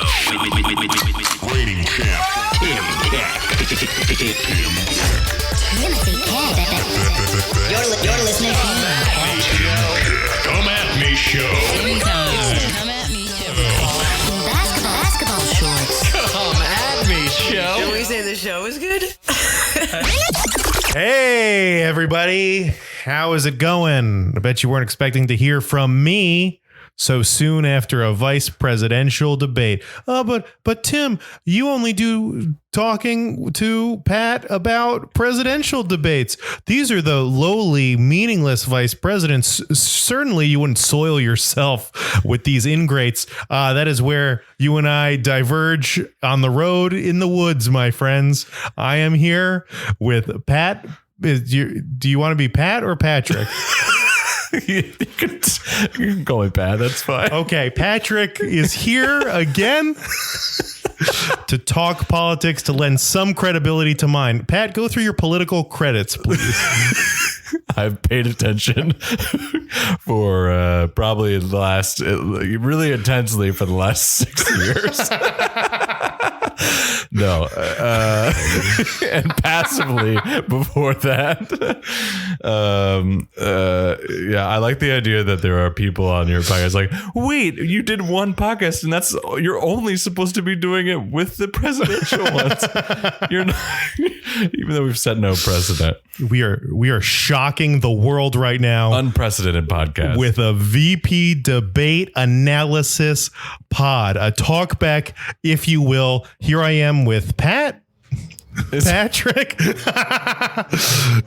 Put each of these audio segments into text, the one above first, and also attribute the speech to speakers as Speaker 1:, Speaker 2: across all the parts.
Speaker 1: Rating champ. Tim Keck.
Speaker 2: Timothy Keck. You're listening to
Speaker 1: Come at me show.
Speaker 3: Come at me show.
Speaker 2: Basketball shorts.
Speaker 3: Come at me show.
Speaker 4: Did we say the show was good?
Speaker 5: Hey, everybody. How is it going? I bet you weren't expecting to hear from me so soon after a vice presidential debate. But Tim, you only do talking to Pat about presidential debates. These are the lowly, meaningless vice presidents. Certainly you wouldn't soil yourself with these ingrates. That is where you and I diverge on the road in the woods, my friends. I am here with Pat. Do you want to be Pat or Patrick?
Speaker 6: You can call me Pat. That's fine.
Speaker 5: Okay, Patrick is here again to talk politics, to lend some credibility to mine. Pat, go through your political credits, please.
Speaker 6: I've paid attention for probably the last, really intensely for the last 6 years. No, and passively before that. Yeah, I like the idea that there are people on your podcast like, wait, you did one podcast and you're only supposed to be doing it with the presidential ones. You're not, even though we've set no precedent.
Speaker 5: We are shocking the world right now.
Speaker 6: Unprecedented podcast
Speaker 5: with a VP debate analysis pod, a talk back, if you will. Here I am with Patrick.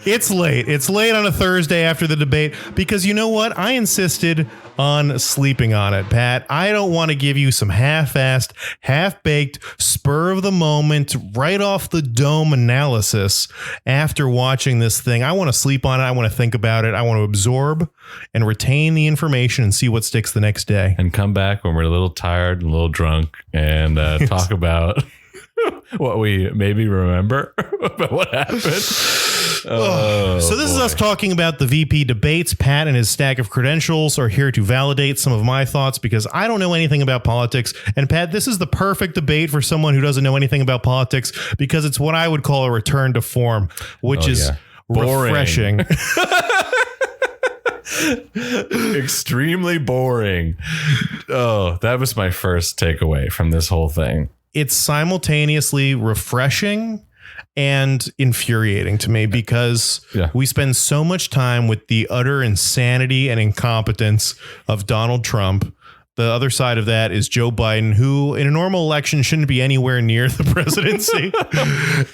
Speaker 5: It's late. It's late on a Thursday after the debate because you know what? I insisted on sleeping on it, Pat. I don't want to give you some half-assed, half-baked, spur of the moment, right off the dome analysis after watching this thing. I want to sleep on it. I want to think about it. I want to absorb and retain the information and see what sticks the next day.
Speaker 6: And come back when we're a little tired and a little drunk and talk about what we maybe remember about what happened.
Speaker 5: So this is us talking about the VP debates. Pat and his stack of credentials are here to validate some of my thoughts because I don't know anything about politics. And Pat, this is the perfect debate for someone who doesn't know anything about politics because it's what I would call a return to form, which is refreshing.
Speaker 6: Extremely boring. Oh, that was my first takeaway from this whole thing.
Speaker 5: It's simultaneously refreshing and infuriating to me because we spend so much time with the utter insanity and incompetence of Donald Trump. The other side of that is Joe Biden, who in a normal election shouldn't be anywhere near the presidency.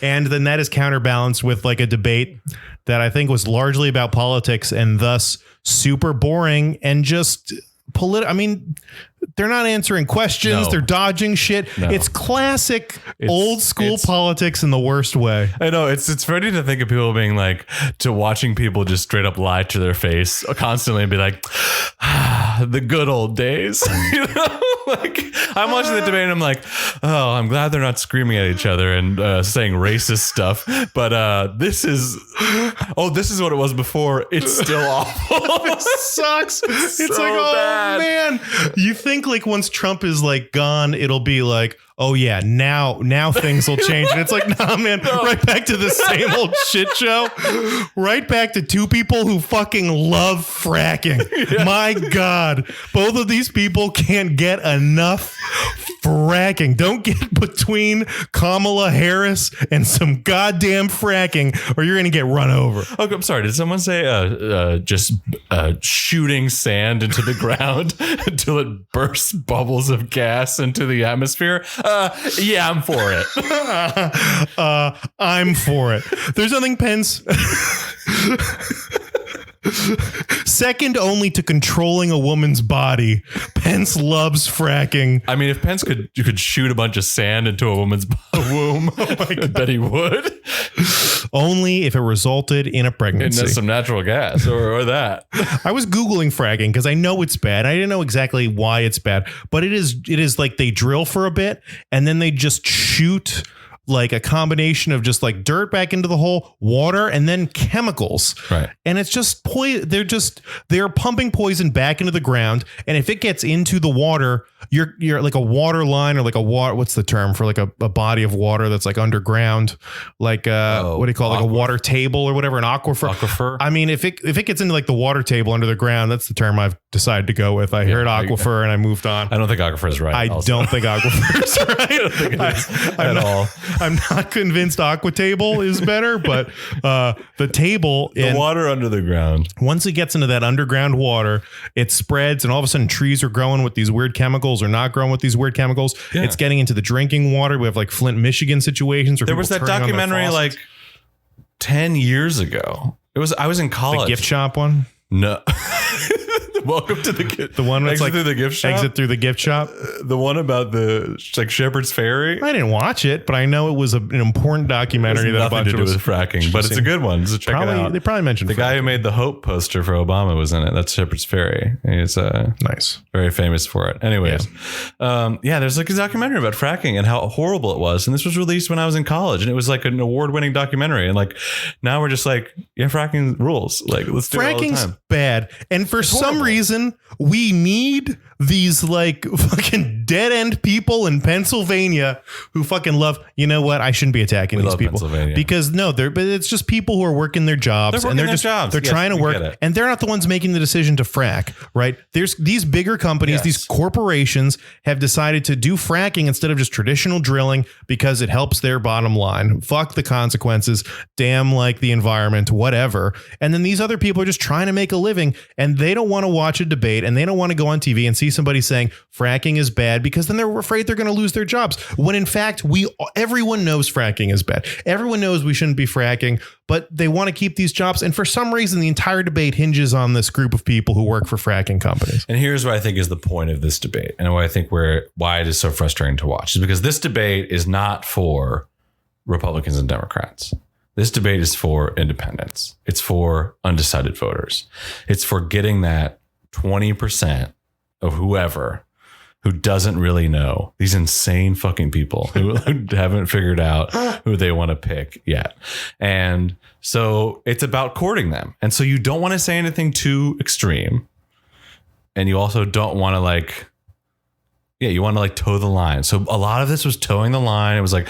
Speaker 5: And then that is counterbalanced with like a debate that I think was largely about politics and thus super boring and just I mean, they're not answering questions.
Speaker 6: No.
Speaker 5: They're dodging shit. No. It's classic old school politics in the worst way.
Speaker 6: I know it's funny to think of people being like, to watching people just straight up lie to their face constantly and be like, the good old days. You know, like I'm watching the debate and I'm like, oh, I'm glad they're not screaming at each other and saying racist stuff. But this is what it was before. It's still awful.
Speaker 5: It sucks. It's
Speaker 6: so
Speaker 5: like, oh
Speaker 6: bad.
Speaker 5: Man, you think like once Trump is like gone, it'll be like, oh yeah, now things will change. And it's like, nah, man, right back to the same old shit show. Right back to two people who fucking love fracking. Yeah. My God, both of these people can't get enough fracking. Don't get between Kamala Harris and some goddamn fracking or you're going to get run over.
Speaker 6: Okay, I'm sorry. Did someone say just shooting sand into the ground until it bursts bubbles of gas into the atmosphere? Yeah, I'm for it.
Speaker 5: I'm for it. There's nothing Pence. Second only to controlling a woman's body, Pence loves fracking.
Speaker 6: I mean, if Pence could shoot a bunch of sand into a woman's womb, I bet he would.
Speaker 5: Only if it resulted in a pregnancy.
Speaker 6: And some natural gas or that.
Speaker 5: I was Googling fracking because I know it's bad. I didn't know exactly why it's bad, but it is like they drill for a bit and then they just shoot like a combination of just like dirt back into the hole, water, and then chemicals.
Speaker 6: Right.
Speaker 5: And it's just they're pumping poison back into the ground. And if it gets into the water, you're like a water line or like a water. What's the term for like a body of water that's like underground? Like what do you call it? Like a water table or whatever, an aquifer.
Speaker 6: Aquifer.
Speaker 5: I mean, if it gets into like the water table under the ground, that's the term I've decided to go with. I heard aquifer and I moved on.
Speaker 6: I don't think aquifer is right.
Speaker 5: I don't think aquifer is right.
Speaker 6: I don't think it is at all.
Speaker 5: I'm not convinced aqua table is better, but the table
Speaker 6: The water under the ground.
Speaker 5: once it gets into that underground water, it spreads and all of a sudden trees are growing with these weird chemicals or not growing with these weird chemicals.
Speaker 6: Yeah.
Speaker 5: It's getting into the drinking water. We have like Flint, Michigan situations. Where
Speaker 6: There was that documentary like 10 years ago. I was in college.
Speaker 5: the gift shop one.
Speaker 6: No. Welcome to the gift.
Speaker 5: The one that's
Speaker 6: exit
Speaker 5: like
Speaker 6: through the gift shop.
Speaker 5: Exit through the gift shop.
Speaker 6: The one about the like Shepherd's Ferry.
Speaker 5: I didn't watch it, but I know it was an important documentary that a
Speaker 6: Nothing
Speaker 5: bunch
Speaker 6: to do
Speaker 5: of us
Speaker 6: with fracking, but it's a good one. So check it out.
Speaker 5: They probably mentioned
Speaker 6: The guy who made the Hope poster for Obama was in it. That's Shepherd's Ferry. He's
Speaker 5: nice.
Speaker 6: very famous for it. Anyways, there's like a documentary about fracking and how horrible it was. And this was released when I was in college, and it was like an award-winning documentary. And like now we're just like, fracking rules. Like let's do it all the
Speaker 5: Fracking's
Speaker 6: time.
Speaker 5: bad. And for some
Speaker 6: horrible.
Speaker 5: reason, we need these like fucking dead end people in Pennsylvania who fucking love, you know what? I shouldn't be attacking
Speaker 6: We
Speaker 5: these
Speaker 6: love
Speaker 5: people
Speaker 6: Pennsylvania.
Speaker 5: because but it's just people who are working their jobs
Speaker 6: They're
Speaker 5: and they're
Speaker 6: working
Speaker 5: just,
Speaker 6: their jobs.
Speaker 5: they're
Speaker 6: Yes,
Speaker 5: trying to
Speaker 6: we
Speaker 5: work
Speaker 6: get it.
Speaker 5: and they're not the ones making the decision to frack, right? There's these bigger companies,
Speaker 6: Yes.
Speaker 5: these corporations have decided to do fracking instead of just traditional drilling because it helps their bottom line. Fuck the consequences. Damn like the environment, whatever. And then these other people are just trying to make a living and they don't want to watch a debate and they don't want to go on TV and see somebody saying fracking is bad because then they're afraid they're going to lose their jobs. When in fact, everyone knows fracking is bad. Everyone knows we shouldn't be fracking, but they want to keep these jobs. And for some reason, the entire debate hinges on this group of people who work for fracking companies.
Speaker 6: And here's what I think is the point of this debate, and what I think why it is so frustrating to watch is because this debate is not for Republicans and Democrats. This debate is for independents. It's for undecided voters. It's for getting that 20% of whoever who doesn't really know, these insane fucking people who haven't figured out who they want to pick yet. And so it's about courting them. And so you don't want to say anything too extreme. And you also don't want to you want to toe the line. So a lot of this was towing the line. It was like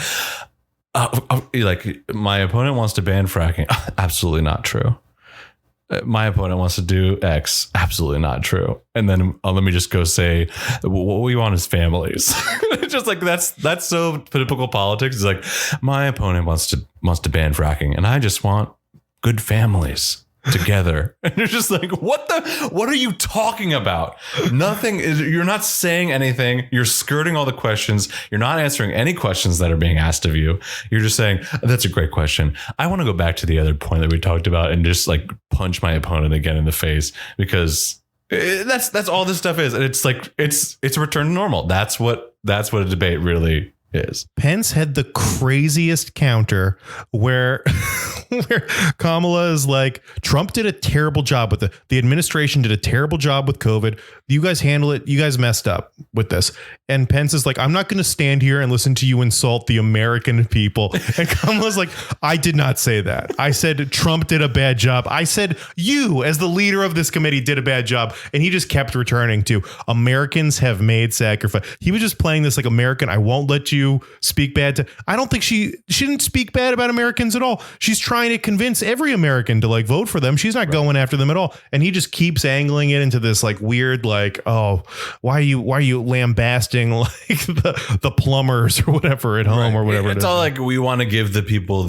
Speaker 6: my opponent wants to ban fracking. Absolutely not true. My opponent wants to do X. Absolutely not true. And then let me just go say what we want is families. It's just like that's so typical politics. It's like my opponent wants to ban fracking, and I just want good families together. And you're just like, what are you talking about? Nothing is, you're not saying anything. You're skirting all the questions. You're not answering any questions that are being asked of you. You're just saying, that's a great question. I want to go back to the other point that we talked about and just punch my opponent again in the face, because that's all this stuff is. And it's like, it's a return to normal. That's what a debate really is.
Speaker 5: Pence had the craziest counter where Kamala is like, Trump did a terrible job with the administration did a terrible job with COVID. You guys handle it. You guys messed up with this. And Pence is like, I'm not going to stand here and listen to you insult the American people. And Kamala's like, I did not say that. I said Trump did a bad job. I said you, as the leader of this committee, did a bad job. And he just kept returning to Americans have made sacrifice. He was just playing this like American. I won't let you speak bad to. I don't think she didn't speak bad about Americans at all. She's trying to convince every American to vote for them. She's not going after them at all. And he just keeps angling it into this weird, oh, why are you lambasting the plumbers or whatever at home or whatever.
Speaker 6: It's all we want to give the people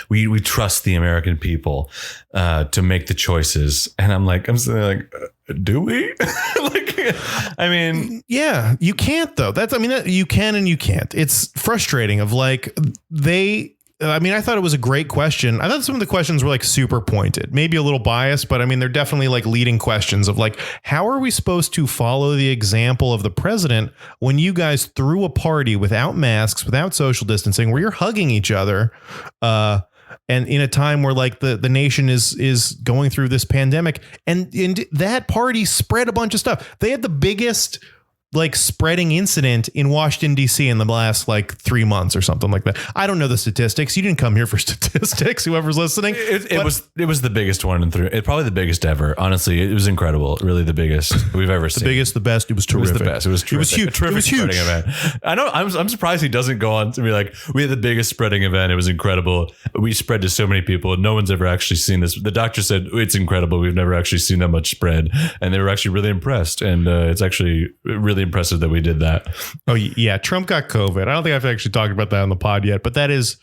Speaker 6: we trust the American people to make the choices. And I'm saying do we? I mean,
Speaker 5: yeah, you can't though. You can and you can't. It's frustrating of I thought it was a great question. I thought some of the questions were super pointed, maybe a little biased, but they're definitely leading questions of how are we supposed to follow the example of the president when you guys threw a party without masks, without social distancing, where you're hugging each other, and in a time where the nation is going through this pandemic, and that party spread a bunch of stuff. They had the biggest like spreading incident in Washington, D.C. in the last like 3 months or something like that. I don't know the statistics. You didn't come here for statistics, whoever's listening.
Speaker 6: It was the biggest one in three. Probably the biggest ever. Honestly, it was incredible. Really the biggest we've ever seen.
Speaker 5: The biggest, the best. It was
Speaker 6: It
Speaker 5: terrific.
Speaker 6: was the best. It was terrific.
Speaker 5: It was huge.
Speaker 6: A terrific
Speaker 5: It was huge.
Speaker 6: spreading event. I know. I'm surprised he doesn't go on to be like, we had the biggest spreading event. It was incredible. We spread to so many people. No one's ever actually seen this. The doctor said it's incredible. We've never actually seen that much spread, and they were actually really impressed. And it's actually really impressive that we did that.
Speaker 5: Oh yeah, Trump got COVID. I don't think I've actually talked about that on the pod yet, but that is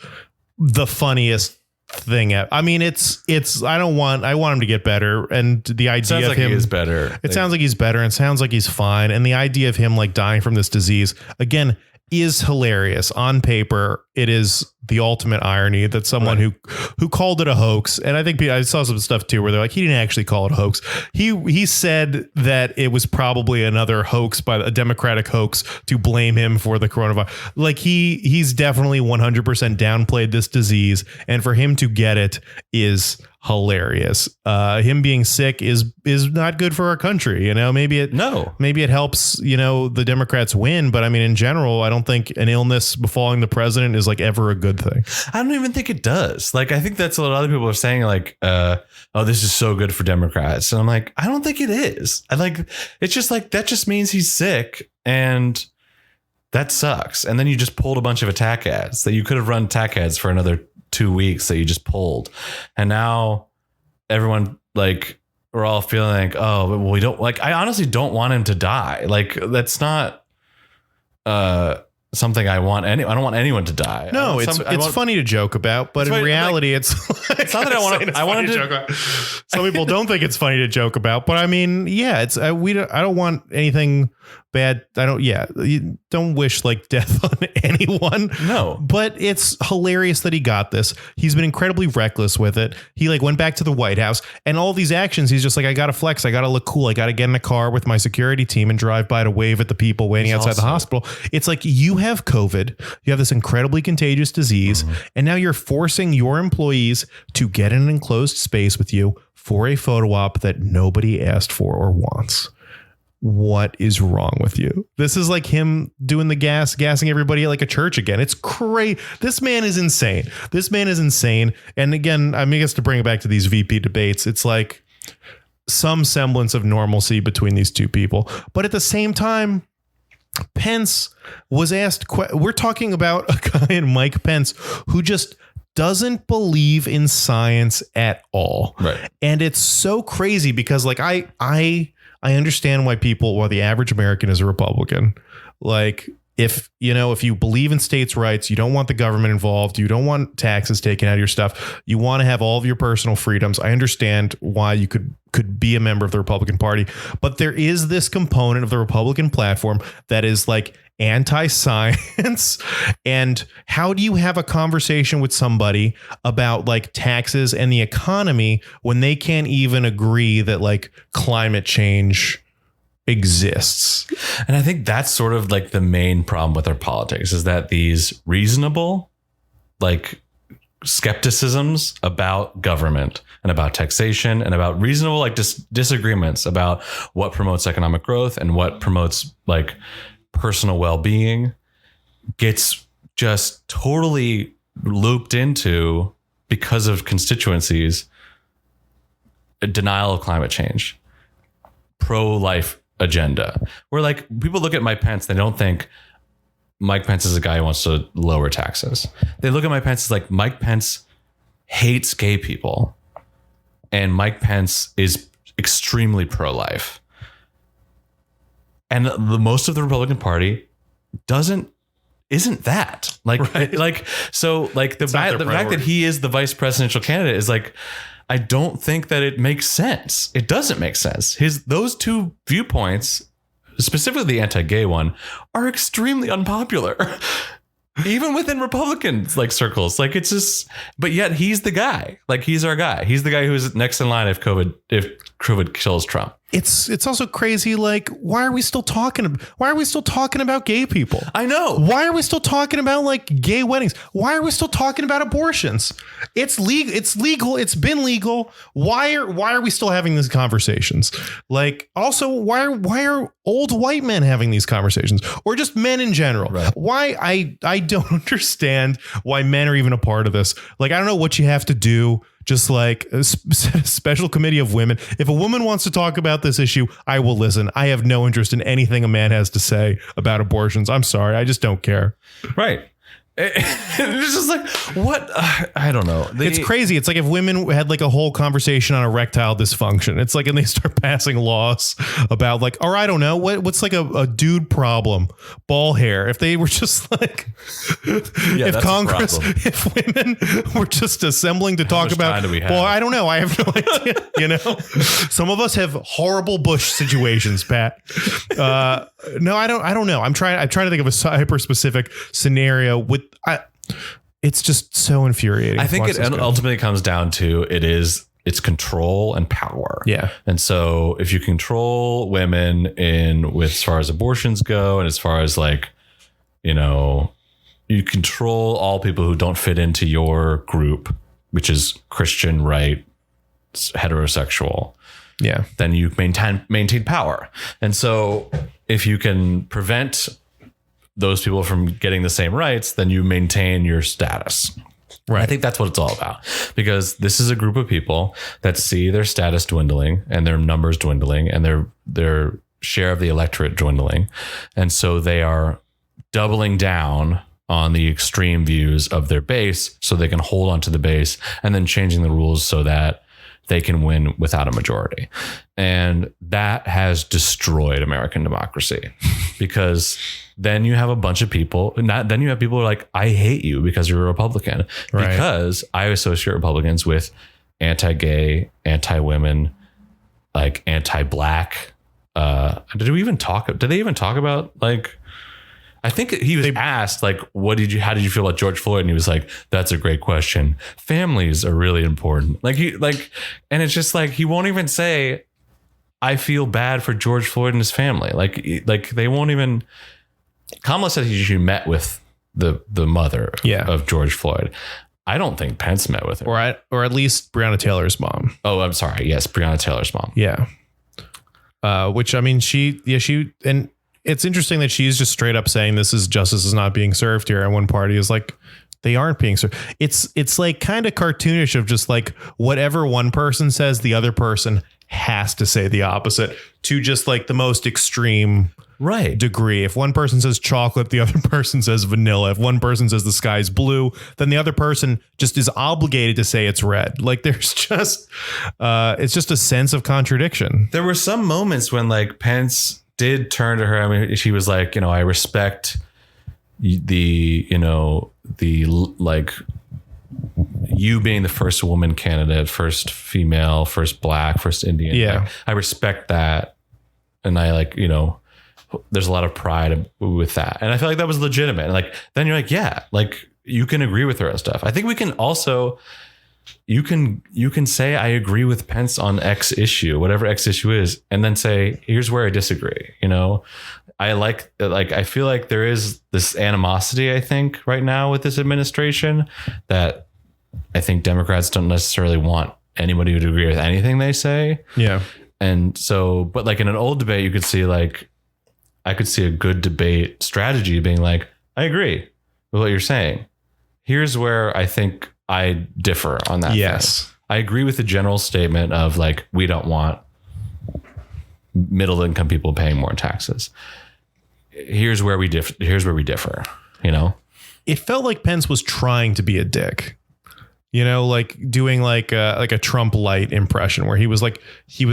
Speaker 5: the funniest thing. I mean, I want him to get better, and the idea
Speaker 6: Sounds
Speaker 5: of
Speaker 6: like
Speaker 5: him
Speaker 6: he is better.
Speaker 5: It sounds like he's better, and sounds like he's fine. And the idea of him like dying from this disease again is hilarious. On paper, it is the ultimate irony that someone who called it a hoax. And I think I saw some stuff too where they're like, he didn't actually call it a hoax. He said that it was probably another hoax by a Democratic hoax to blame him for the coronavirus. Like he's definitely 100% downplayed this disease, and for him to get it is hilarious. Him being sick is not good for our country. You know, maybe it helps, you know, the Democrats win. But I mean, in general, I don't think an illness befalling the president is like ever a good thing.
Speaker 6: I don't even think it does. Like, I think that's what other people are saying, like, oh, this is so good for Democrats. And I'm like, I don't think it is. It's just like, that just means he's sick, and that sucks. And then you just pulled a bunch of attack ads that you could have run attack ads for another 2 weeks that you just pulled. And now everyone, like, we're all feeling like, oh, well, we don't, like, I honestly don't want him to die. Like, that's not something I want. I don't want anyone to die.
Speaker 5: No, it's funny to joke about, but in reality, it's
Speaker 6: it's not that I want to joke about.
Speaker 5: Some people don't think it's funny to joke about, but I mean, yeah, it's I don't want anything bad. You don't wish like death on anyone.
Speaker 6: No,
Speaker 5: but it's hilarious that he got this. He's been incredibly reckless with it. He like went back to the White House, and all these actions, he's just like, I got to flex. I got to look cool. I got to get in a car with my security team and drive by to wave at the people waiting outside the hospital. It's like, you have COVID. You have this incredibly contagious disease. And now you're forcing your employees to get in an enclosed space with you for a photo op that nobody asked for or wants. What is wrong with you? This is like him doing the gassing everybody at like a church again. It's crazy. This man is insane. And again, I mean, I guess to bring it back to these VP debates, it's like some semblance of normalcy between these two people. But at the same time, Pence was asked, we're talking about a guy in Mike Pence who just doesn't believe in science at all.
Speaker 6: Right.
Speaker 5: And it's so crazy because like I understand why the average American is a Republican. Like, if you believe in states' rights, you don't want the government involved, you don't want taxes taken out of your stuff, you want to have all of your personal freedoms. I understand why you could be a member of the Republican Party, but there is this component of the Republican platform that is like anti-science. And how do you have a conversation with somebody about like taxes and the economy when they can't even agree that like climate change exists?
Speaker 6: And I think that's sort of like the main problem with our politics, is that these reasonable, like, skepticisms about government and about taxation and about reasonable, like, disagreements about what promotes economic growth and what promotes like personal well-being gets just totally looped into, because of constituencies, a denial of climate change, pro-life agenda, where like people look at Mike Pence, they don't think Mike Pence is a guy who wants to lower taxes. They look at Mike Pence as like, Mike Pence hates gay people, and Mike Pence is extremely pro-life. And most of the Republican Party isn't that like,
Speaker 5: right.
Speaker 6: Like, so like the fact that he is the vice presidential candidate is like, I don't think that it makes sense. It doesn't make sense. Those two viewpoints, specifically the anti-gay one, are extremely unpopular, even within Republicans like circles. Like, it's just, but yet he's the guy. Like, he's our guy. He's the guy who's next in line if COVID kills Trump.
Speaker 5: it's also crazy. Like, why are we still talking about gay people?
Speaker 6: I know.
Speaker 5: Why are we still talking about like gay weddings? Why are we still talking about abortions? It's legal. It's legal. It's been legal. Why are we still having these conversations? Like, also, why are old white men having these conversations, or just men in general?
Speaker 6: Right.
Speaker 5: Why I don't understand why men are even a part of this. Like, I don't know what you have to do. Just like a special committee of women. If a woman wants to talk about this issue, I will listen. I have no interest in anything a man has to say about abortions. I'm sorry. I just don't care.
Speaker 6: Right. It's just like, what? I don't know.
Speaker 5: It's crazy. It's like if women had like a whole conversation on erectile dysfunction. It's like, and they start passing laws about like, or I don't know, what's like a dude problem, ball hair. If they were just like, if Congress, if women were just assembling to talk about, well, I don't know. I have no idea. You know, some of us have horrible Bush situations, Pat. No, I don't know. I'm trying to think of a hyper specific scenario with. It's just so infuriating.
Speaker 6: I think it ultimately comes down to it's control and power.
Speaker 5: Yeah.
Speaker 6: And so if you control women with as far as abortions go, and as far as like, you know, you control all people who don't fit into your group, which is Christian, right, heterosexual.
Speaker 5: Yeah.
Speaker 6: Then you maintain power. And so if you can prevent those people from getting the same rights, then you maintain your status. Right. I think that's what it's all about, because this is a group of people that see their status dwindling and their numbers dwindling and their share of the electorate dwindling. And so they are doubling down on the extreme views of their base so they can hold on to the base, and then changing the rules so that they can win without a majority. And that has destroyed American democracy, because then you have a bunch of people, then you have people who are like, I hate you because you're a Republican. Right. Because I associate Republicans with anti-gay, anti-women, like anti-black. Did they even talk about like, I think he was asked like, how did you feel about George Floyd? And he was like, that's a great question. Families are really important. And it's just like, he won't even say, I feel bad for George Floyd and his family. Like they won't even. Kamala said she met with the mother of George Floyd. I don't think Pence met with her.
Speaker 5: Or at least Breonna Taylor's mom.
Speaker 6: Oh, I'm sorry. Yes, Breonna Taylor's mom.
Speaker 5: Yeah. Which, I mean, and it's interesting that she's just straight up saying justice is not being served here. And one party is like, they aren't being served. It's like kind of cartoonish of just like whatever one person says, the other person has to say the opposite to just like the most extreme degree. If one person says chocolate, the other person says vanilla. If one person says the sky's blue, then the other person just is obligated to say it's red. Like there's just it's just a sense of contradiction.
Speaker 6: There were some moments when like Pence did turn to her. I mean, she was like, you know, I respect the like you being the first woman candidate, first female, first black, first Indian.
Speaker 5: Yeah.
Speaker 6: Like, I respect that. And I like, you know, there's a lot of pride with that. And I feel like that was legitimate. And like, then you're like, yeah, like you can agree with her and stuff. I think we can also, you can say, I agree with Pence on X issue, whatever X issue is, and then say, here's where I disagree. You know, I feel like there is this animosity, I think right now with this administration that I think Democrats don't necessarily want anybody to agree with anything they say.
Speaker 5: Yeah.
Speaker 6: And so, but like in an old debate, you could see like, I could see a good debate strategy being like, I agree with what you're saying. Here's where I think I differ on that.
Speaker 5: Yes.
Speaker 6: thing. I agree with the general statement of like, we don't want middle income people paying more taxes. Here's where we differ, you know?
Speaker 5: It felt like Pence was trying to be a dick. You know, like doing like a Trump light impression where he was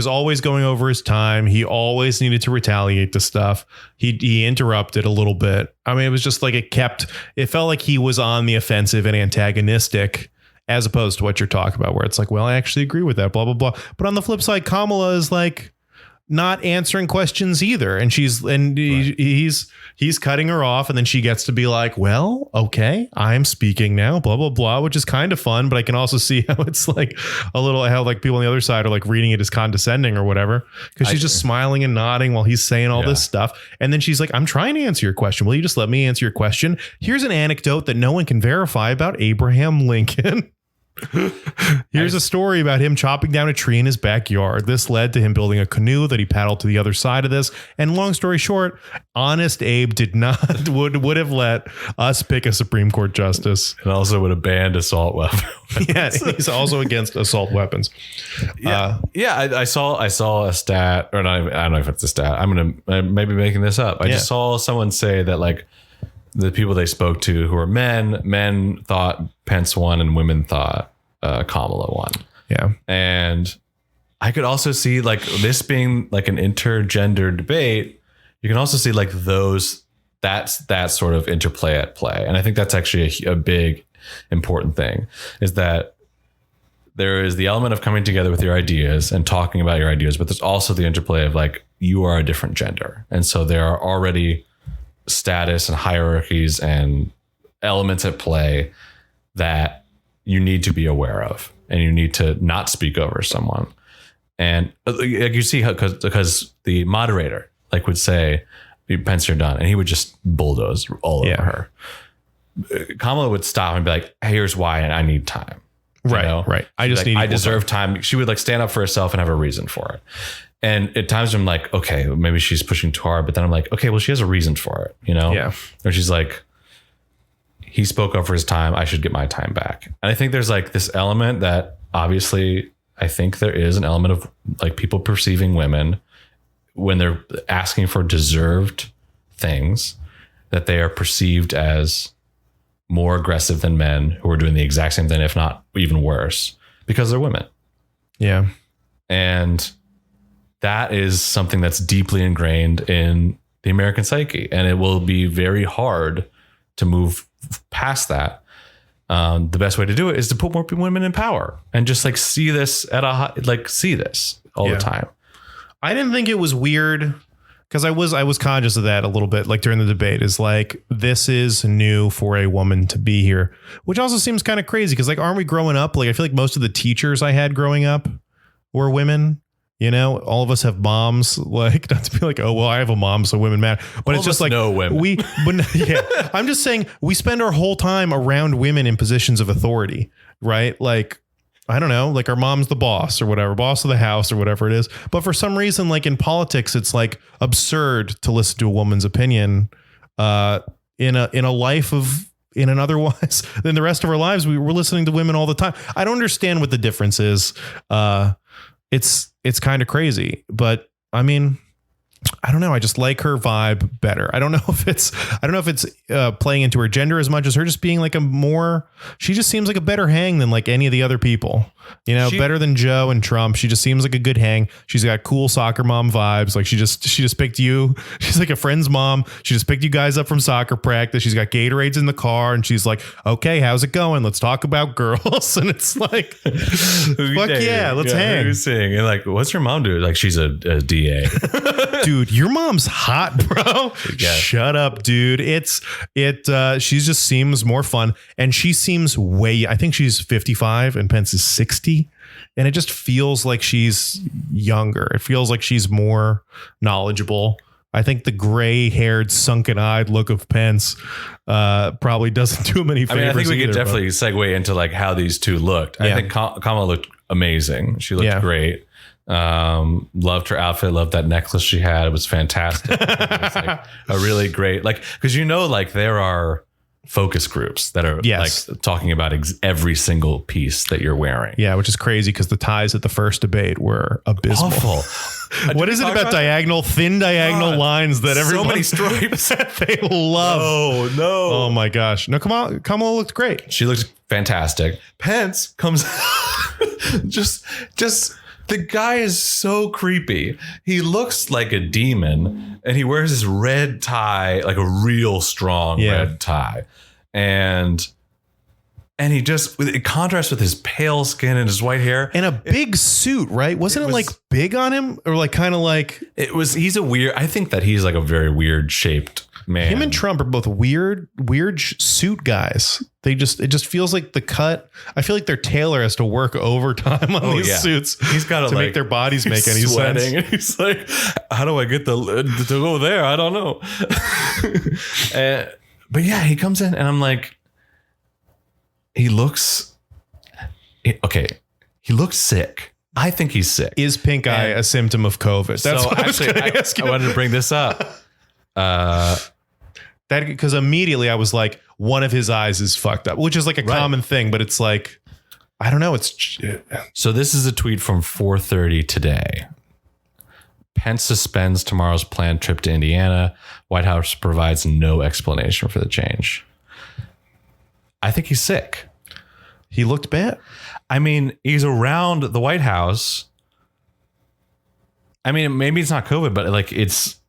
Speaker 5: always going over his time. He always needed to retaliate to stuff. He interrupted a little bit. I mean, it was just like it felt like he was on the offensive and antagonistic as opposed to what you're talking about, where it's like, well, I actually agree with that, blah, blah, blah. But on the flip side, Kamala is like, not answering questions either. And he's cutting her off, and then she gets to be like, well, okay, I'm speaking now, blah, blah, blah, which is kind of fun. But I can also see how it's like how like people on the other side are like reading it as condescending or whatever, because she's just smiling and nodding while he's saying all this stuff. And then she's like, I'm trying to answer your question. Will you just let me answer your question? Here's an anecdote that no one can verify about Abraham Lincoln. Here's a story about him chopping down a tree in his backyard. This led to him building a canoe that he paddled to the other side of this. And long story short, honest Abe would have let us pick a Supreme Court justice.
Speaker 6: And also would have banned assault weapons.
Speaker 5: Yeah, he's also against assault weapons.
Speaker 6: I saw a stat, or not, I don't know if it's a stat. I'm maybe making this up. I just saw someone say that like the people they spoke to who were men thought Pence won and women thought Kamala won.
Speaker 5: Yeah.
Speaker 6: And I could also see like this being like an intergender debate. You can also see like that's that sort of interplay at play. And I think that's actually a big important thing, is that there is the element of coming together with your ideas and talking about your ideas, but there's also the interplay of like, you are a different gender. And so there are already status and hierarchies and elements at play that you need to be aware of, and you need to not speak over someone. And like you see how, because the moderator like would say, Pence, you're done, and he would just bulldoze all over her. Kamala would stop and be like, hey, here's why, and I need time.
Speaker 5: Right. I just need.
Speaker 6: I deserve time. She would like stand up for herself and have a reason for it. And at times I'm like, okay, maybe she's pushing too hard. But then I'm like, okay, well, she has a reason for it, you know?
Speaker 5: Yeah.
Speaker 6: Or she's like, he spoke up for his time. I should get my time back. And I think there's like this element that obviously I think there is an element of like people perceiving women when they're asking for deserved things, that they are perceived as more aggressive than men who are doing the exact same thing, if not even worse, because they're women.
Speaker 5: Yeah.
Speaker 6: And that is something that's deeply ingrained in the American psyche, and it will be very hard to move past that. The best way to do it is to put more women in power and just like see this see this all the time.
Speaker 5: I didn't think it was weird, because I was conscious of that a little bit, like during the debate, is like, this is new for a woman to be here, which also seems kind of crazy, because like, aren't we growing up? Like, I feel like most of the teachers I had growing up were women. You know, all of us have moms, like, not to be like, oh, well, I have a mom, so women matter. But it's just like,
Speaker 6: no women.
Speaker 5: I'm just saying we spend our whole time around women in positions of authority, right? Like, I don't know, like our mom's the boss or whatever, boss of the house or whatever it is. But for some reason, like in politics, it's like absurd to listen to a woman's opinion in a life of, in an otherwise than the rest of our lives. We're listening to women all the time. I don't understand what the difference is. It's kind of crazy, but I mean, I don't know. I just like her vibe better. I don't know if it's playing into her gender as much as her just being like she just seems like a better hang than like any of the other people, you know, better than Joe and Trump. She just seems like a good hang. She's got cool soccer mom vibes. Like she just picked you. She's like a friend's mom. She just picked you guys up from soccer practice. She's got Gatorades in the car, and she's like, okay, how's it going? Let's talk about girls. And it's like, fuck yeah, let's hang.
Speaker 6: Who's saying? And like, what's your mom do? Like, she's a DA.
Speaker 5: Dude, your mom's hot, bro.
Speaker 6: Yeah.
Speaker 5: Shut up, dude. She just seems more fun, and she seems I think she's 55 and Pence is 60, and it just feels like she's younger. It feels like she's more knowledgeable. I think the gray-haired, sunken-eyed look of Pence probably doesn't do him any favors.
Speaker 6: I think we
Speaker 5: either,
Speaker 6: could definitely segue into like how these two looked.
Speaker 5: Yeah.
Speaker 6: I think Kamala looked amazing. She looked great. Loved her outfit, loved that necklace she had. It was fantastic. It was like a really great, like, because like there are focus groups that are like talking about every single piece that you're wearing.
Speaker 5: Yeah, which is crazy because the ties at the first debate were abysmal.
Speaker 6: Awful.
Speaker 5: What is it about thin diagonal lines that everyone
Speaker 6: so many stripes
Speaker 5: they love?
Speaker 6: Oh no!
Speaker 5: Oh my gosh! No, Kamala looked great.
Speaker 6: She looked fantastic. Pence comes just. The guy is so creepy. He looks like a demon, and he wears this red tie, like a real strong red tie. And And he just, it contrasts with his pale skin and his white hair.
Speaker 5: And a big suit, right? Wasn't it like big on him? Or like kind of like...
Speaker 6: He's a weird, I think that he's like a very weird shaped man.
Speaker 5: Him and Trump are both weird suit guys. It just feels like the cut. I feel like their tailor has to work overtime on these suits.
Speaker 6: He's got
Speaker 5: to make their bodies make any sense.
Speaker 6: And he's like, how do I get to go there? I don't know. But yeah, he comes in and I'm like, he looks sick. I think he's sick.
Speaker 5: Is pink eye a symptom of COVID? That's what I
Speaker 6: wanted to bring this up.
Speaker 5: That because immediately I was like, one of his eyes is fucked up, which is like a common thing, but it's like, I don't know.
Speaker 6: So this is a tweet from 4:30 today. Pence suspends tomorrow's planned trip to Indiana. White House provides no explanation for the change. I think he's sick.
Speaker 5: He looked bad.
Speaker 6: I mean, he's around the White House. I mean, maybe it's not COVID, but like it's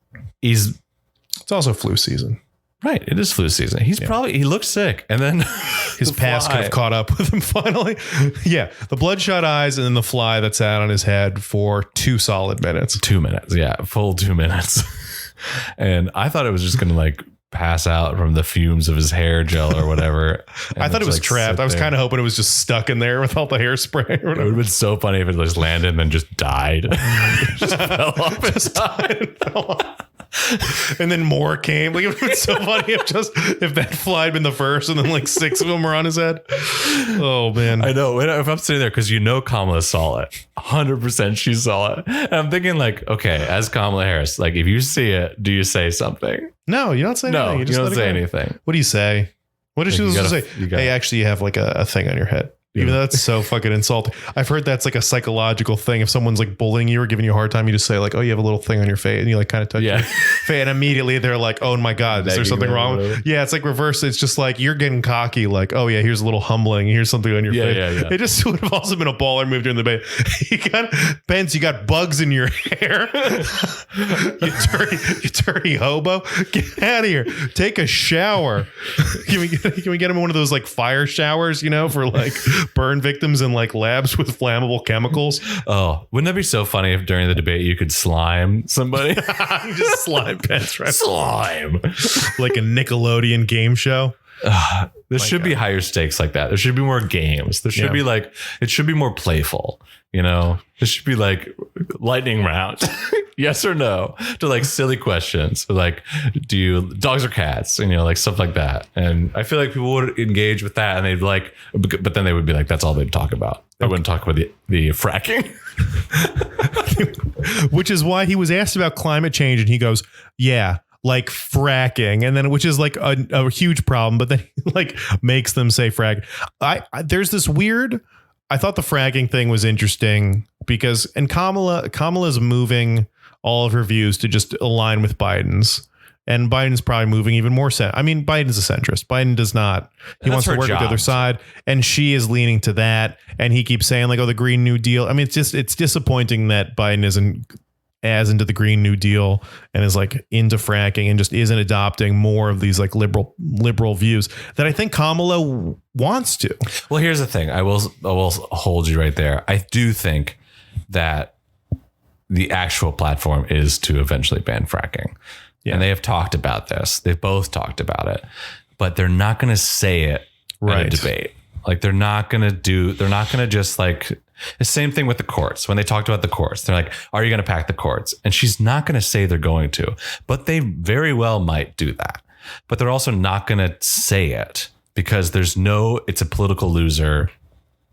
Speaker 5: also flu season.
Speaker 6: Right. It is flu season. He looks sick. And then
Speaker 5: his past could have caught up with him finally. Yeah. The bloodshot eyes and then the fly that sat on his head for 2 solid minutes.
Speaker 6: 2 minutes. Yeah. Full 2 minutes. And I thought it was just going to like pass out from the fumes of his hair gel or whatever.
Speaker 5: I thought it was like trapped. I was kind of hoping it was just stuck in there with all the hairspray. It would
Speaker 6: have been so funny if it just landed and then just died. Just fell off and died.
Speaker 5: And then more came. Like it would have been so funny if that fly had been the first and then like 6 of them were on his head. Oh man.
Speaker 6: I know. If I'm sitting there, because Kamala saw it. 100% she saw it. And I'm thinking like, okay, as Kamala Harris, like if you see it, do you say something?
Speaker 5: No, you don't say anything.
Speaker 6: You don't say anything.
Speaker 5: What do you say? What is she supposed to say? Hey, actually, you have like a thing on your head. Even though that's so fucking insulting. I've heard that's like a psychological thing. If someone's like bullying you or giving you a hard time, you just say like, oh, you have a little thing on your face, and you like kind of touch your face, and immediately they're like, oh my God, is there something wrong? Yeah, it's like reverse. It's just like you're getting cocky, like, oh yeah, here's a little humbling. Here's something on your face. Yeah. It just would have also been a baller move during the debate. Pence, you got bugs in your hair. you dirty hobo. Get out of here. Take a shower. Can we get him one of those like fire showers, for like burn victims in like labs with flammable chemicals?
Speaker 6: Oh, wouldn't that be so funny if during the debate you could slime somebody?
Speaker 5: Just slime Pence, right?
Speaker 6: Slime.
Speaker 5: Like a Nickelodeon game show.
Speaker 6: There should be higher stakes like that. There should be more games. There should be like, it should be more playful. There should be like lightning round. Yes or no to like silly questions. Like, do you dogs or cats? And like stuff like that. And I feel like people would engage with that and they'd like, but then they would be like, that's all they'd talk about. They wouldn't talk about the fracking.
Speaker 5: Which is why he was asked about climate change and he goes, yeah, like fracking. And then, which is like a huge problem, but then he like makes them say frack. There's this weird, I thought the fracking thing was interesting because, and Kamala's moving all of her views to just align with Biden's, and Biden's probably moving even more. Biden's a centrist. Biden does not. He wants to work with the other side, and she is leaning to that. And he keeps saying like, "Oh, the Green New Deal." I mean, it's disappointing that Biden isn't as into the Green New Deal and is like into fracking and just isn't adopting more of these like liberal views that I think Kamala wants to.
Speaker 6: Well, here's the thing. I will hold you right there. I do think that the actual platform is to eventually ban fracking. Yeah. And they have talked about this. They've both talked about it, but they're not going to say it at a debate. Like they're not going to just like the same thing with the courts. When they talked about the courts, they're like, are you going to pack the courts? And she's not going to say they're going to, but they very well might do that. But they're also not going to say it because it's a political loser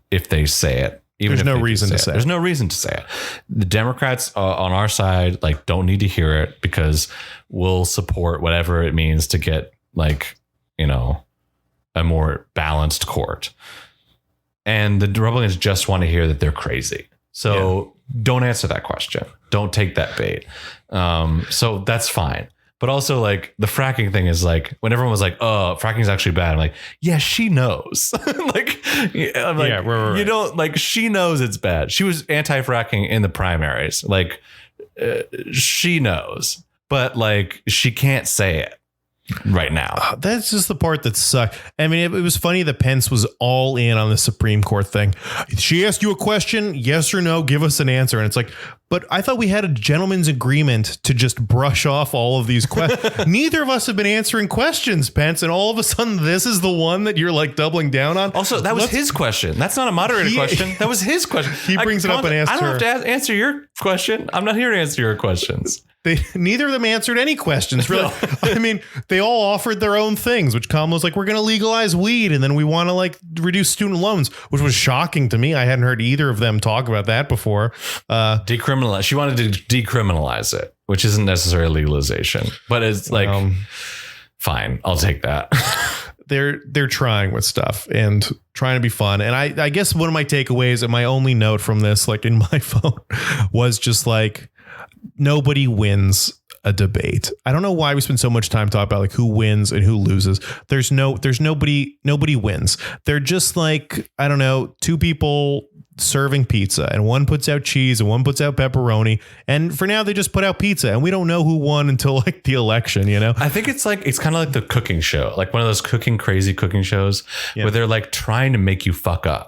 Speaker 6: if they say it.
Speaker 5: There's no reason to say it.
Speaker 6: There's no reason to say it. The Democrats on our side like don't need to hear it because we'll support whatever it means to get like, a more balanced court. And the Republicans just want to hear that they're crazy. So don't answer that question. Don't take that bait. So that's fine. But also like the fracking thing is like when everyone was like, oh, fracking is actually bad. I'm like, yeah, she knows. I'm like, right. You don't like, she knows it's bad. She was anti-fracking in the primaries. Like she knows, but like, she can't say it. right now.
Speaker 5: That's just the part that sucked. I mean, it was funny that Pence was all in on the Supreme Court thing. She asked you a question, yes or no, give us an answer. And it's like, but I thought we had a gentleman's agreement to just brush off all of these questions. Neither of us have been answering questions, Pence. And all of a sudden, this is the one that you're like doubling down on.
Speaker 6: Also, that was his question. That's not a moderator question. That was his question.
Speaker 5: He brings it up and asks
Speaker 6: I don't have to answer your question. I'm not here to answer your questions.
Speaker 5: Neither of them answered any questions, really.
Speaker 6: No.
Speaker 5: I mean, they all offered their own things, which Kamala's like, we're going to legalize weed and then we want to like reduce student loans, which was shocking to me. I hadn't heard either of them talk about that before.
Speaker 6: Decriminalize. She wanted to decriminalize it, which isn't necessarily legalization, but it's like, fine, I'll take that.
Speaker 5: They're trying with stuff and trying to be fun. And I guess one of my takeaways and my only note from this, like in my phone, was just like, nobody wins a debate. I don't know why we spend so much time talking about like who wins and who loses. There's nobody wins. They're just like, I don't know, two people serving pizza and one puts out cheese and one puts out pepperoni. And for now they just put out pizza and we don't know who won until like the election, you know?
Speaker 6: I think it's kind of like the cooking show, like one of those crazy cooking shows where they're like trying to make you fuck up.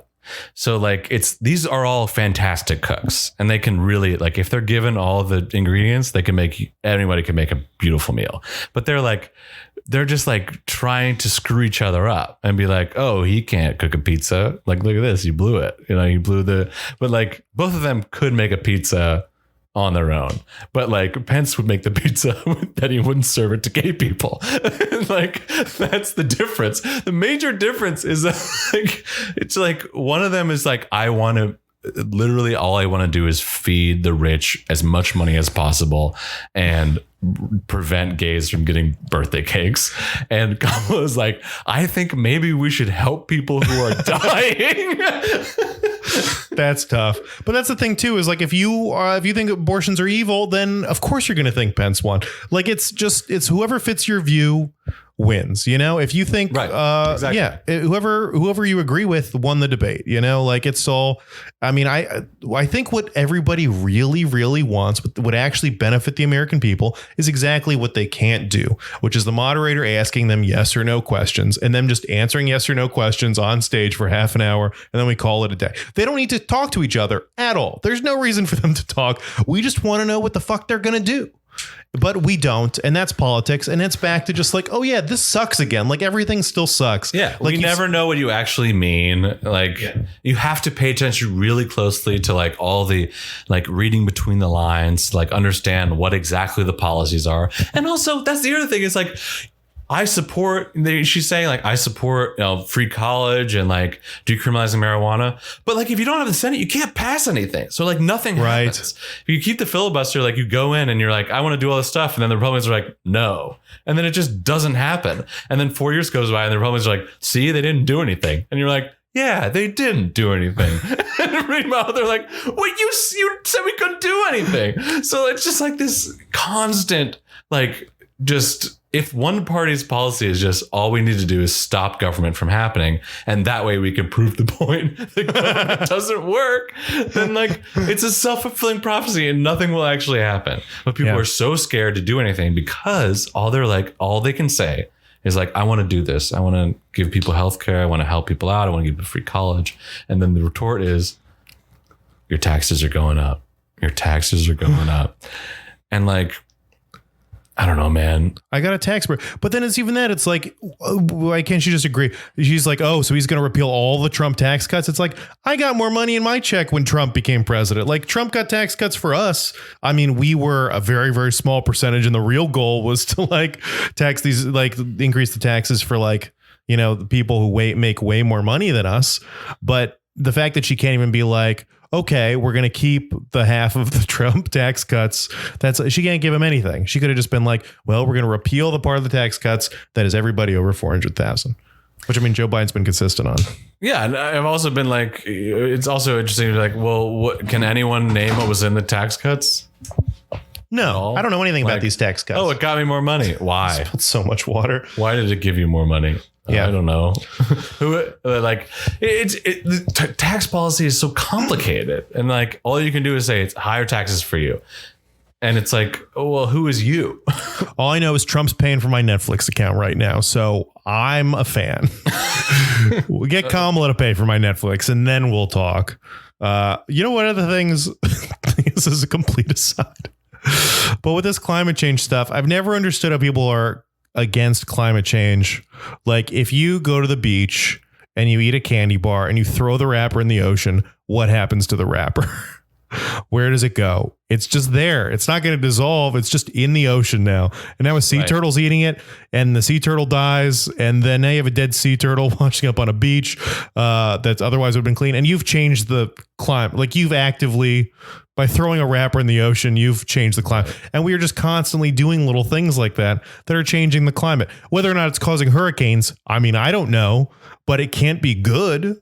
Speaker 6: So like these are all fantastic cooks and they can really like, if they're given all the ingredients, anybody can make a beautiful meal, but they're just like trying to screw each other up and be like, oh, he can't cook a pizza. Like, look at this. You blew it. You blew but like both of them could make a pizza on their own, but like Pence would make the pizza that he wouldn't serve it to gay people. Like that's the difference. The major difference is that like it's like one of them is like, literally all I want to do is feed the rich as much money as possible and prevent gays from getting birthday cakes. And Kamala is like, I think maybe we should help people who are dying.
Speaker 5: That's tough. But that's the thing too, is like, if you think abortions are evil, then of course you're going to think Pence won. Like, it's whoever fits your view wins, if you think, right, exactly. Yeah, whoever you agree with won the debate, like it's all, I mean, I think what everybody really, really wants, what would actually benefit the American people is exactly what they can't do, which is the moderator asking them yes or no questions and them just answering yes or no questions on stage for half an hour. And then we call it a day. They don't need to talk to each other at all. There's no reason for them to talk. We just want to know what the fuck they're going to do. But we don't. And that's politics. And it's back to just like, oh, yeah, this sucks again. Like everything still sucks.
Speaker 6: Yeah.
Speaker 5: Like
Speaker 6: you never know what you actually mean. Like you have to pay attention really closely to like all the like reading between the lines, like understand what exactly the policies are. And also that's the other thing is like, she's saying like, I support, free college and like decriminalizing marijuana. But like, if you don't have the Senate, you can't pass anything. So like nothing happens. If you keep the filibuster, like you go in and you're like, I want to do all this stuff. And then the Republicans are like, no. And then it just doesn't happen. And then 4 years goes by and the Republicans are like, see, they didn't do anything. And you're like, yeah, they didn't do anything. And meanwhile, they're like, well, you said we couldn't do anything. So it's just like this constant, like just, if one party's policy is just all we need to do is stop government from happening, and that way we can prove the point that government doesn't work, then like it's a self-fulfilling prophecy and nothing will actually happen. But people are so scared to do anything because all they can say is like, I want to do this. I want to give people healthcare. I want to help people out. I want to give them free college. And then the retort is, your taxes are going up. Your taxes are going up. And like, I don't know, man. I got a tax break. But then it's even that. It's like, why can't she just agree? She's like, oh, so he's going to repeal all the Trump tax cuts. It's like, I got more money in my check when Trump became president. Like Trump got tax cuts for us. I mean, we were a very, very small percentage. And the real goal was to like tax these, like increase the taxes for like, the people who make way more money than us. But the fact that she can't even be like, okay, we're going to keep the half of the Trump tax cuts. She can't give him anything. She could have just been like, well, we're going to repeal the part of the tax cuts that is everybody over 400,000, which I mean, Joe Biden's been consistent on. Yeah. And I've also been like, it's also interesting to be like, well, can anyone name what was in the tax cuts? No, I don't know anything about these tax cuts. Oh, it got me more money. Why? I spilled so much water. Why did it give you more money? Yeah, I don't know. Tax policy is so complicated, and like all you can do is say it's higher taxes for you, And it's like, oh, well, who is you?
Speaker 5: All I know is Trump's paying for my Netflix account right now, so I'm a fan. We'll get Kamala to pay for my Netflix, and then we'll talk. You know what other things? This is a complete aside. But with this climate change stuff, I've never understood how people are against climate change. Like, if you go to the beach and you eat a candy bar and you throw the wrapper in the ocean, what happens to the wrapper? Where does it go? It's just there. It's not going to dissolve. It's just in the ocean now. And now a sea turtle's eating it, and the sea turtle dies. And then now you have a dead sea turtle washing up on a beach that's otherwise would have been clean. And you've changed the climate. Like, you've actively, by throwing a wrapper in the ocean, you've changed the climate. And we are just constantly doing little things like that are changing the climate. Whether or not it's causing hurricanes, I mean, I don't know. But it can't be good.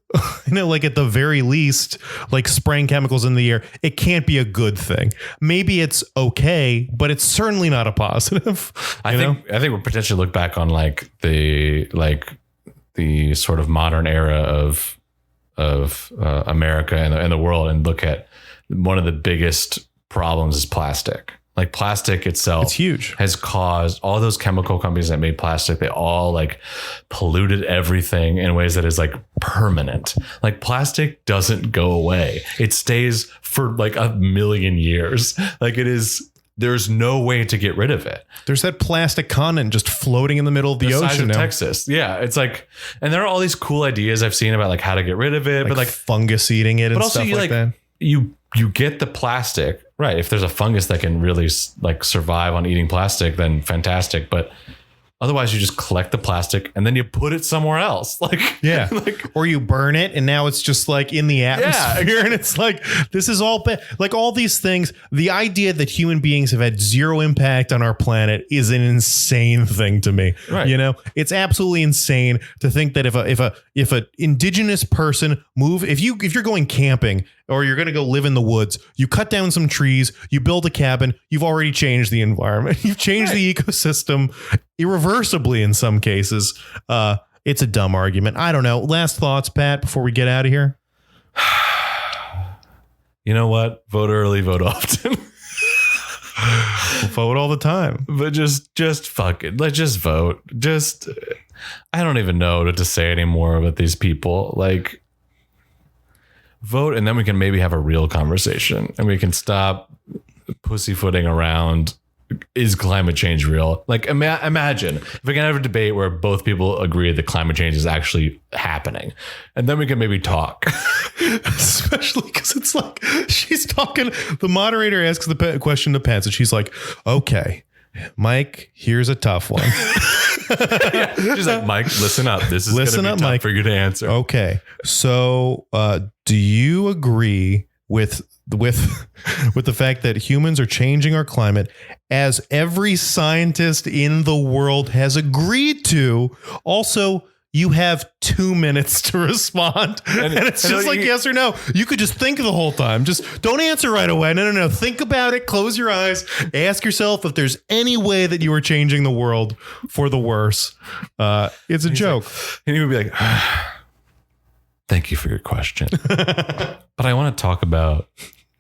Speaker 5: Like, at the very least, like spraying chemicals in the air, it can't be a good thing. Maybe it's okay, but it's certainly not a positive.
Speaker 6: I think we'll potentially look back on the sort of modern era of America and the world and look at one of the biggest problems is plastic. Like, plastic itself,
Speaker 5: it's huge,
Speaker 6: has caused all those chemical companies that made plastic. They all polluted everything in ways that is permanent. Like, plastic doesn't go away. It stays for a million years. There's no way to get rid of it.
Speaker 5: There's that plastic continent just floating in the middle of the ocean
Speaker 6: size of
Speaker 5: now.
Speaker 6: Texas. Yeah. It's and there are all these cool ideas I've seen about how to get rid of it, but
Speaker 5: fungus eating it and stuff like that.
Speaker 6: You get the plastic, right? If there's a fungus that can really survive on eating plastic, then fantastic. But otherwise, you just collect the plastic and then you put it somewhere else.
Speaker 5: Or you burn it and now it's just in the atmosphere. Yeah. And it's this is all bad. All these things. The idea that human beings have had zero impact on our planet is an insane thing to me.
Speaker 6: Right.
Speaker 5: It's absolutely insane to think that if a indigenous person if you're going camping or you're going to go live in the woods, you cut down some trees, you build a cabin, you've already changed the environment. You've changed the ecosystem irreversibly in some cases. It's a dumb argument. I don't know. Last thoughts, Pat, before we get out of here?
Speaker 6: You know what? Vote early, vote often.
Speaker 5: Vote all the time.
Speaker 6: But just fuck it. Let's just vote. I don't even know what to say anymore about these people. Vote, and then we can maybe have a real conversation and we can stop pussyfooting around. Is climate change real? Imagine if we can have a debate where both people agree that climate change is actually happening, and then we can maybe talk.
Speaker 5: Especially because it's she's talking. The moderator asks the question to Pence, and she's like, "Okay, Mike, here's a tough one."
Speaker 6: Yeah, she's like, "Mike, listen up. This is going to be tough Mike, for you to answer."
Speaker 5: Okay, so do you agree with the fact that humans are changing our climate, as every scientist in the world has agreed to? Also, you have 2 minutes to respond. And it's just yes or no. You could just think the whole time. Just don't answer right away. No. Think about it. Close your eyes. Ask yourself if there's any way that you are changing the world for the worse. It's a joke.
Speaker 6: And he would be like, thank you for your question. But I want to talk about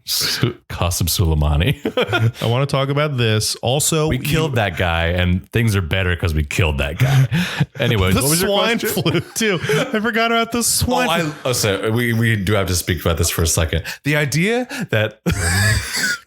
Speaker 6: Qasem Soleimani.
Speaker 5: I want to talk about this. Also,
Speaker 6: we killed that guy, and things are better because we killed that guy. Anyways,
Speaker 5: the swine flu too. I forgot about the swine.
Speaker 6: So we do have to speak about this for a second. The idea that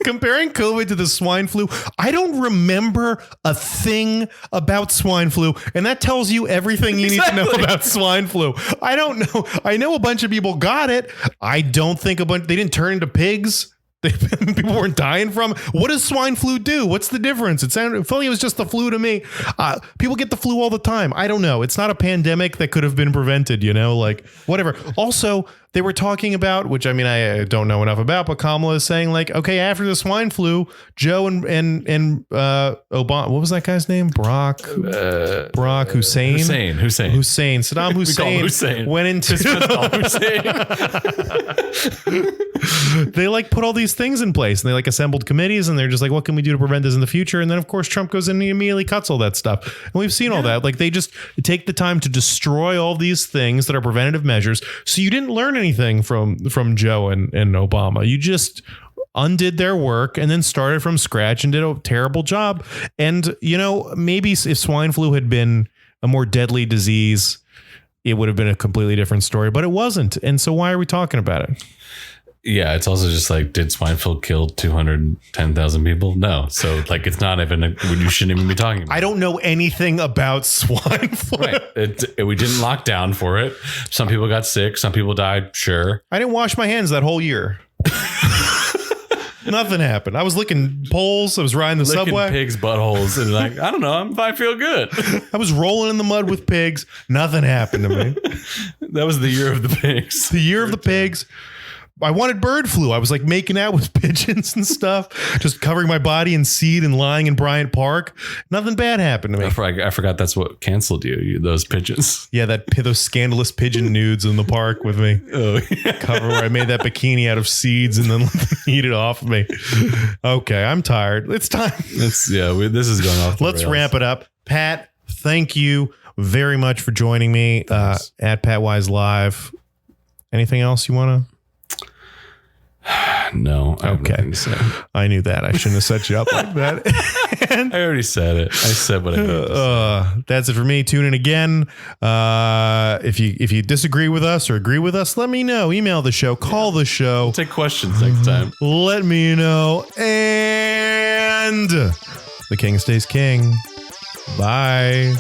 Speaker 5: comparing COVID to the swine flu, I don't remember a thing about swine flu, and that tells you everything you need to know about swine flu. I don't know. I know a bunch of people got it. I don't think they didn't turn into pigs. People weren't dying from it. What does swine flu do? What's the difference? It felt like it was just the flu to me. People get the flu all the time. I don't know. It's not a pandemic that could have been prevented, whatever. Also, they were talking about, which I don't know enough about, but Kamala is saying okay, after the swine flu, Joe and Obama, what was that guy's name? Hussein. Saddam Hussein went into they put all these things in place, and they assembled committees, and they're just what can we do to prevent this in the future? And then of course Trump goes in and he immediately cuts all that stuff. And we've seen all that. They just take the time to destroy all these things that are preventative measures. So you didn't learn anything from Joe and Obama. You just undid their work and then started from scratch and did a terrible job. And, maybe if swine flu had been a more deadly disease, it would have been a completely different story, but it wasn't. And so why are we talking about it?
Speaker 6: Yeah, it's also just like, did swine flu kill 210,000 people? No. So it's not even, you shouldn't even be talking about it.
Speaker 5: I don't know anything about swine flu.
Speaker 6: Right. We didn't lock down for it. Some people got sick. Some people died. Sure.
Speaker 5: I didn't wash my hands that whole year. Nothing happened. I was licking poles. I was riding the
Speaker 6: Licking
Speaker 5: subway.
Speaker 6: pigs' buttholes and I don't know. I feel good.
Speaker 5: I was rolling in the mud with pigs. Nothing happened to me.
Speaker 6: That was the year of the pigs.
Speaker 5: The year of the pigs. I wanted bird flu. I was making out with pigeons and stuff, just covering my body in seed and lying in Bryant Park. Nothing bad happened to me.
Speaker 6: I forgot that's what canceled you those pigeons.
Speaker 5: Yeah, those scandalous pigeon nudes in the park with me.
Speaker 6: Oh,
Speaker 5: Cover where I made that bikini out of seeds and then eat it off of me. Okay, I'm tired. It's time.
Speaker 6: This is going off.
Speaker 5: Let's ramp it up. Pat, thank you very much for joining me at Pat Wise Live. Anything else you want to?
Speaker 6: No. I have
Speaker 5: Okay.
Speaker 6: nothing to say.
Speaker 5: I knew that. I shouldn't have set you up like that.
Speaker 6: I already said it. I said what I meant to say.
Speaker 5: That's it for me. Tune in again. If you disagree with us or agree with us, let me know. Email the show. Call the show.
Speaker 6: Take questions next time.
Speaker 5: Let me know. And the king stays king. Bye.